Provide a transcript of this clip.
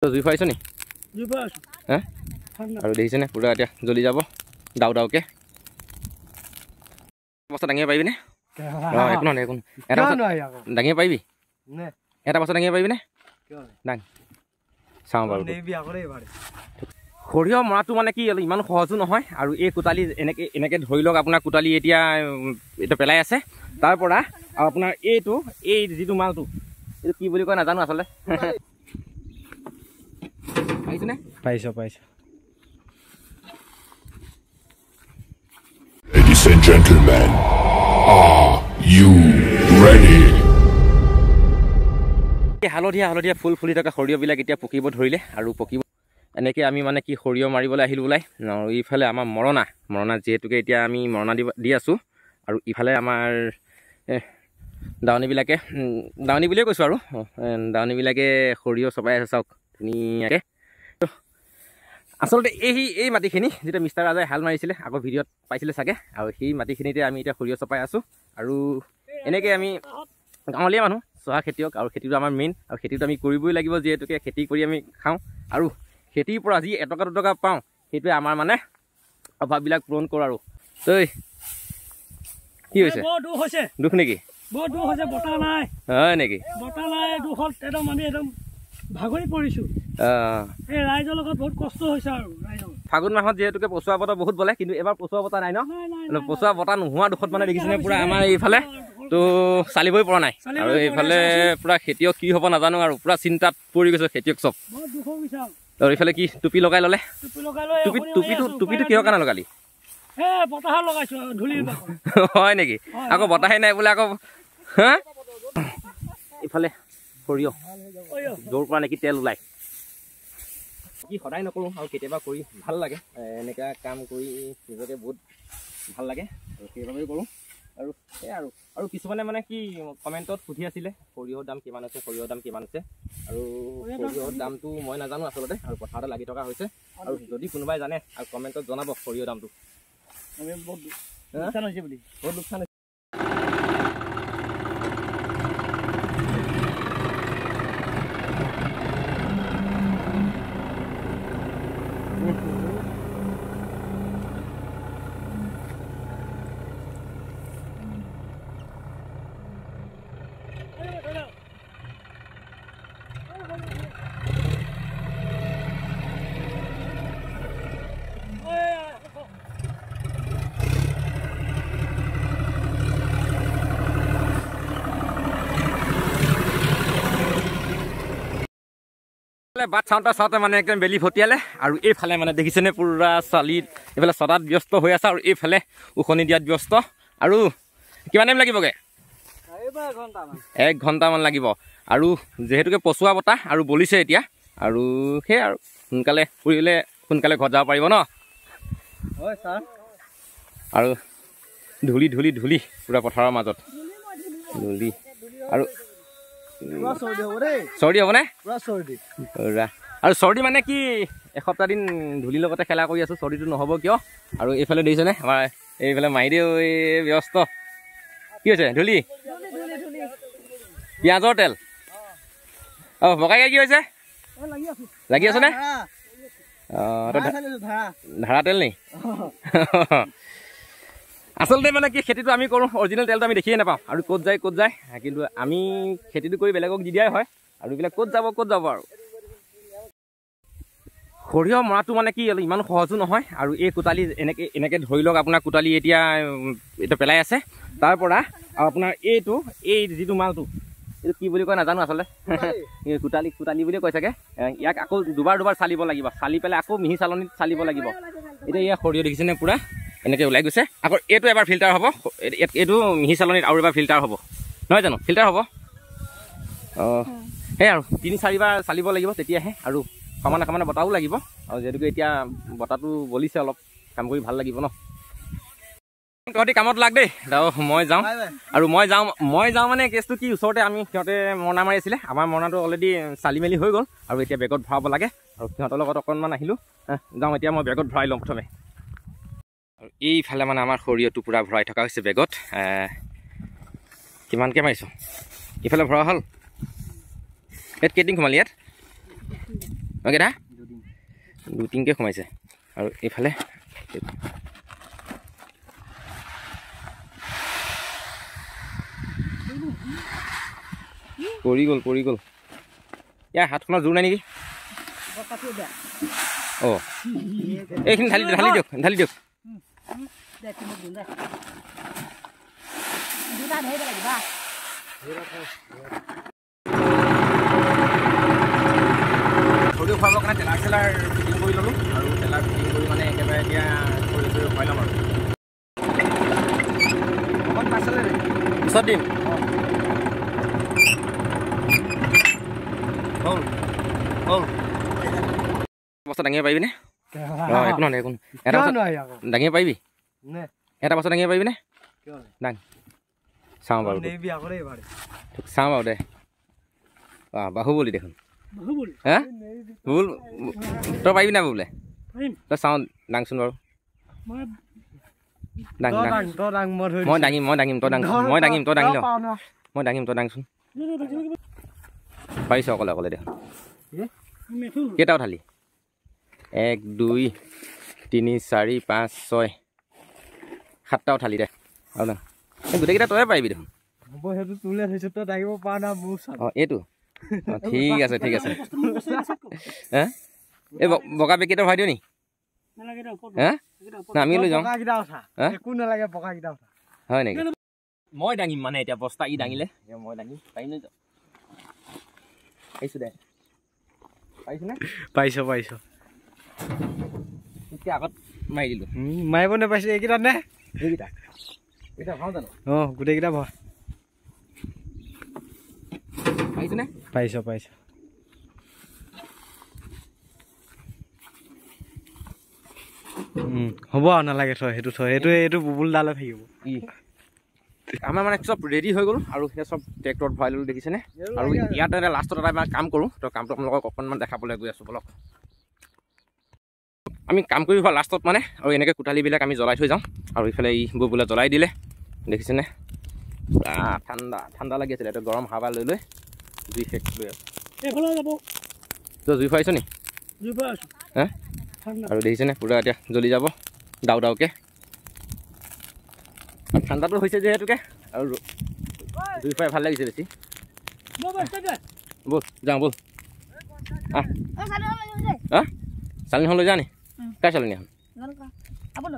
জুই পাইছ নি? জুই পাইছো। হ্যাঁ? আৰু দেখিছেনে পুৰা এতিয়া জ্বলি যাব ডাউ ডাউকে। বস্তা দাঙিব পাৰিবিনে? একো নহয় একো এটা দাঙিব পাৰিবি? এটা বস্তা দাঙিব পাৰিবিনে? দাং চাওঁ বাৰু। সৰিয়হ মৰাটো মানে কি ইমান সহজো নহয়। আৰু এই কোটালি এনেকৈ ধৰি লওক আপোনাৰ কোটালি এতিয়া পেলাই আছে। তাৰ পৰা আপোনাৰ এই যিটো মালটো এইটো কি বুলি কয় নাজানো আচলতে। পাইছনে? পাইছো। Ladies and gentlemen, are you ready? হালধীয়া ফুল ফুলি থকা সৰিয়হবিলাক এতিয়া পকিব ধৰিলে আৰু পকিব এনেকৈ আমি মানে কি সৰিয়হ মাৰিবলৈ আহিলোঁ ওলাই। আৰু ইফালে আমাৰ মৰণা যিহেতুকে এতিয়া আমি মৰণা দি আছোঁ। আৰু ইফালে আমাৰ দাৱনীবিলাকে দাৱনী বুলিয়ে কৈছোঁ আৰু দাৱনীবিলাকে সৰিয়হ চপাই আছে চাওক ধুনীয়াকৈ। আচলতে এই মাটিখিনি যেতিয়া মিষ্টাৰ ৰাজাই হাল মাৰিছিলে আগৰ ভিডিঅ'ত পাইছিলে চাগে। আৰু সেই মাটিখিনিতে আমি এতিয়া সৰিয়হ চপাই আছোঁ। আৰু এনেকৈ আমি গাঁৱলীয়া মানুহ চহা খেতিয়ক আৰু খেতিটো আমাৰ মেইন। আৰু খেতিটো আমি কৰিবই লাগিব যিহেতুকে খেতি কৰি আমি খাওঁ। আৰু খেতিৰ পৰা যি এটকা দুটকা পাওঁ সেইটোৱে আমাৰ মানে অভাৱবিলাক পূৰণ কৰোঁ। আৰু তই কি হৈছে? দুখ নেকি? হয় নেকি? ভাগৰি পৰিছো। এই ৰাইজৰ লগত বহুত কষ্ট হৈছে। আৰু ফাগুন মাহত যিহেতুকে পচুৱা বতাহ বহুত বলে, কিন্তু এবাৰ পচুৱা বতাহ নাই ন? পচুৱা বতাহ নোহোৱা দুখত মানে দেখিছেনে পুৰা আমাৰ এইফালে তো চালিবই পৰা নাই। আৰু এইফালে পুৰা খেতিয়ক কি হ'ব নাজানো আৰু পুৰা চিন্তাত পৰি গৈছে খেতিয়ক চব। আৰু এইফালে কি টুপি লগাই ল'লে? টুপিটো কিহৰ কাৰণে লগালি? হয় নেকি? আকৌ বতাহে নাই বোলে আকৌ। হা এইফালে সৰিয়হ য'ৰ পৰা নেকি তেল ওলায়। কি সদায় নকৰোঁ আৰু কেতিয়াবা কৰি ভাল লাগে। এনেকুৱা কাম কৰি নিজকে বহুত ভাল লাগে আৰু সেইবাবেই কৰোঁ। আৰু সেয়াই আৰু কিছুমানে মানে কি কমেণ্টত সুধি আছিলে সৰিয়হৰ দাম কিমান আছে, আৰু সৰিয়হৰ দামটো মই নাজানো আচলতে। আৰু পথাৰতে লাগি থকা হৈছে। আৰু যদি কোনোবাই জানে আৰু কমেণ্টত জনাব সৰিয়হৰ দামটো। বহুত লোকচান হৈছে। বাট চাওঁতে মানে একদম বেলি ফটিয়ালে। আৰু এইফালে মানে দেখিছেনে পুৰা চালিত এইফালে চদাত ব্যস্ত হৈ আছে। আৰু এইফালে উখনি দিয়াত ব্যস্ত। আৰু কিমান টাইম লাগিবগৈ? 1 ঘণ্টামান লাগিব। আৰু যিহেতুকে পচুৱা বতাহ আৰু বলিছে এতিয়া। আৰু সেয়াই আৰু সোনকালে ফুৰিলে সোনকালে ঘৰত যাব পাৰিব ন? হয় ছাৰ। আৰু ধূলি পুৰা পথাৰৰ মাজত ধূলি। আৰু চৰ্দি হ'বনে? আৰু চৰ্দি মানে কি এসপ্তাহ দিন ধূলিৰ লগতে খেলা কৰি আছোঁ। চৰ্দিটো নহ'ব কিয়? আৰু এইফালে দেখিছেনে আমাৰ এইফালে মাইদেউ ব্যস্ত। কি হৈছে? ধূলি পিঁয়াজৰ তেল। বগাই কি হৈছে? লাগি আছেনে? ধাৰা তেল নি? আচলতে মানে কি খেতিটো আমি কৰোঁ, অৰিজিনেল তেলটো আমি দেখিয়ে নাপাওঁ। আৰু ক'ত যায় কিন্তু আমি খেতিটো কৰি বেলেগক দি দিয়াই হয়। আৰু এইবিলাক ক'ত যাব আৰু সৰিয়হ মৰাটো মানে কি ইমান সহজো নহয়। আৰু এই কোটালি এনেকৈ ধৰি লওক আপোনাৰ কোটালি এতিয়া পেলাই আছে। তাৰ পৰা আপোনাৰ এই যিটো মালটো এইটো কি বুলি কয় নাজানো আচলতে। কোটালি বুলিয়ে কৈ চাগে। ইয়াক আকৌ দুবাৰ চালিব লাগিব। চালি পেলাই আকৌ মিহি চালনীত চালিব লাগিব। এতিয়া ইয়াৰ সৰিয়হ দেখিছেনে পুৰা এনেকৈ ওলাই গৈছে। আকৌ এইটো এবাৰ ফিল্টাৰ হ'ব। এইটো মিহি চালনীত আৰু এবাৰ ফিল্টাৰ হ'ব নহয় জানো? ফিল্টাৰ হ'ব। সেয়াই আৰু 3-4 বাৰ চালিব লাগিব তেতিয়াহে। আৰু সমানে বতাহো লাগিব। আৰু যিহেতুকে এতিয়া বতাহটো বলিছে অলপ কাম কৰি ভাল লাগিব ন? তহঁতি কামত লাগ দেই। মই যাওঁ। আৰু মই যাওঁ মানে কেছটো কি ওচৰতে সিহঁতে মৰণা মাৰি আছিলে। আমাৰ মৰণাটো অলৰেডি চালি মেলি হৈ গ'ল। আৰু এতিয়া বেগত ভৰাব লাগে। আৰু সিহঁতৰ লগত অকণমান আহিলোঁ। যাওঁ এতিয়া মই বেগত ভৰাই লওঁ প্ৰথমে। আৰু এইফালে মানে আমাৰ সৰিয়হটো পূৰা ভৰাই থকা হৈছে বেগত। কিমানকৈ মাৰিছোঁ? ইফালে ভৰা হ'ল। ইয়াত কেইদিন সোমালি? ইয়াত কেইটা 2-3কে সোমাইছে আৰু এইফালে পৰি গ'ল ইয়াৰ হাতখনৰ জোৰ নাই নেকি অঁ এইখিনি ঢালি দিয়ক খৰি খুৱাবৰ কাৰণে টেলাৰ ফিটিং কৰি ল'লোঁ আৰু টেলাৰ ফিটিং কৰি মানে একেবাৰে এতিয়া খৰি খুৱাই ল'ম আৰু পিছত দিম হ'ল বস্তা দাঙিব পাৰিবিনে একো নহয় এটা বস্তু দাঙিব পাৰিবি এটা বস্তু দাঙিব পাৰিবিনে দাং চাওঁ বাৰু চাওঁ বাৰু দে বাহুবলি দেখোন হা বুবুল তই পাৰিবি নাই বোলে তই চাওঁ দাংচোন বাৰু মই দাঙিম তই দাঙি ল মই দাঙিম তই দাংচোন পাৰিছ অকলে দেখোন কেইটা উঠালি 1 2 3 4 5 6 7টা উঠালি দে আৰু না গোটেইকেইটা তই পাৰিবি দেখোন অঁ এইটো ঠিক আছে হে এই বগা বেগকেইটা ভৰাই দিওঁ নি হে আমি লৈ যাওঁ হয় নেকি মই দাঙিম মানে এতিয়া বস্তা ই দাঙিলে মই দাঙিম পাৰিম লৈ যাওঁ পাৰিছোঁ দে পাৰিছ এতিয়া আগত মাৰি দিলোঁ মাৰিব নাপাইছে এইকেইটা নে এইকেইটা ভাওঁ জানো অঁ গোটেইকেইটা ভা পাৰিছনে পাৰিছ হ'ব আৰু নালাগে এইটো বুবুলডালে থাকিব আমাৰ মানে চব ৰেডি হৈ গ'ল আৰু সেই চব ট্ৰেক্টৰত ভৰাই ল'লোঁ দেখিছেনে আৰু ইয়াত এটা লাষ্টত এটা কাম কৰোঁ তো কামটো আপোনালোকক অকণমান দেখাবলৈ গৈ আছোঁ বলক আমি কাম কৰি হোৱা লাষ্টত মানে আৰু এনেকৈ কোঠালিবিলাক আমি জ্বলাই থৈ যাওঁ আৰু ইফালে ই বুবুলে জ্বলাই দিলে দেখিছেনে ঠাণ্ডা লাগি আছিলে এইটো গৰম হাৱা লৈ জুই শেষ লৈ আছোঁ তই জুই খুৱাইছ নি হে আৰু দেখিছেনে পূৰা এতিয়া জ্বলি যাব ডাউকে ঠাণ্ডাটো হৈছে যিহেতুকে আৰু জুই খুৱাই ভাল লাগিছে বেছি ব'ল যাওঁ ব'ল চালনীখন লৈ যা নি কাৰ চালনী এখন